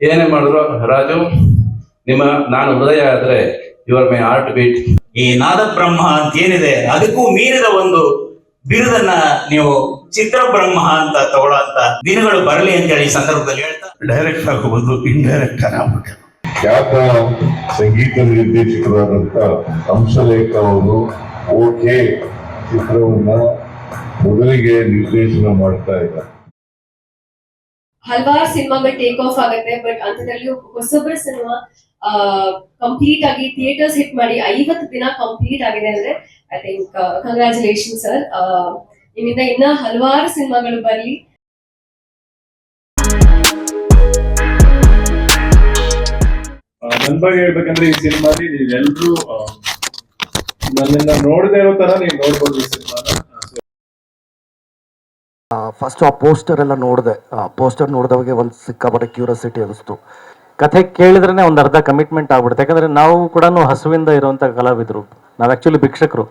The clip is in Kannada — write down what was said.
ಏನೇ ಮಾಡಿದ್ರು ರಾಜು ನಿಮ್ಮ ನಾನು ಹೃದಯ ಆದ್ರೆ ಯುವರ್ ಮೈ ಹಾರ್ಟ್ ಬೀಟ್. ಈ ನಾದ ಬ್ರಹ್ಮ ಅಂತ ಏನಿದೆ ಅದಕ್ಕೂ ಮೀರಿದ ಒಂದು ಬಿರುದನ್ನ ನೀವು ಚಿತ್ರಬ್ರಹ್ಮ ಅಂತ ತಗೊಳ್ಳೋಂತ ದಿನಗಳು ಬರಲಿ ಅಂತ ಹೇಳಿ ಈ ಸಂದರ್ಭದಲ್ಲಿ ಹೇಳ್ತಾ, ಡೈರೆಕ್ಟ್ ಆಗಬಹುದು, ಇಂಡೈರೆಕ್ಟ್ ಆಗಬೇಕು. ಖ್ಯಾತ ಸಂಗೀತ ನಿರ್ದೇಶಕರಾದಂತ ಹಂಸಲೇಖ ಅವರು ಓಕೆ ಚಿತ್ರವನ್ನ ಮೊದಲಿಗೆ ನಿರ್ದೇಶನ ಮಾಡ್ತಾ ಇದ್ದಾರೆ. ಹಲವಾರು ಸಿನಿಮಾಗಳು ಟೇಕ್ ಆಫ್ ಆಗುತ್ತೆ, ಬಟ್ ಅಂತದಲ್ಲಿ ಹೊಸಬ್ರ ಸಿನಿಮಾ ಕಂಪ್ಲೀಟ್ ಆಗಿ ಥಿಯೇಟರ್ಸ್ ಹಿಟ್ ಮಾಡಿ 50 ದಿನ ಕಂಪ್ಲೀಟ್ ಆಗಿದೆ ಅಂದ್ರೆ ಐ ಥಿಂಕ್ ಕಂಗ್ರಾಚುಲೇಷನ್ ಸರ್. ನಿಮ್ಮಿಂದ ಇನ್ನ ಹಲವಾರು ಸಿನಿಮಾಗಳು ಬರಲಿ. ನನ್ ಬಗ್ಗೆ ಹೇಳ್ಬೇಕಂದ್ರೆ ಈ ಸಿನಿಮಾಲಿ ನೀವೆಲ್ರೂ ನನ್ನನ್ನ ನೋಡದೇ ಇರೋ ತರ ನೀವು ನೋಡ್ಬೋದು ಈ ಸಿನಿಮಾನ. ಫಸ್ಟ್ ಆ ಪೋಸ್ಟರ್ ಎಲ್ಲ ನೋಡಿದೆ. ಆ ಪೋಸ್ಟರ್ ನೋಡಿದವಾಗ ಒಂದು ಸಿಕ್ಕಾಪಟ್ಟೆ ಕ್ಯೂರಿಯಾಸಿಟಿ ಅನಿಸ್ತು. ಕಥೆ ಕೇಳಿದ್ರೇ ಒಂದು ಅರ್ಧ ಕಮಿಟ್ಮೆಂಟ್ ಆಗ್ಬಿಡುತ್ತೆ. ಯಾಕಂದರೆ ನಾವು ಕೂಡ ಹಸುವಿಂದ ಇರುವಂಥ ಕಲಾವಿದರು, ನಾವು ಆ್ಯಕ್ಚುಲಿ ಭಿಕ್ಷಕರು.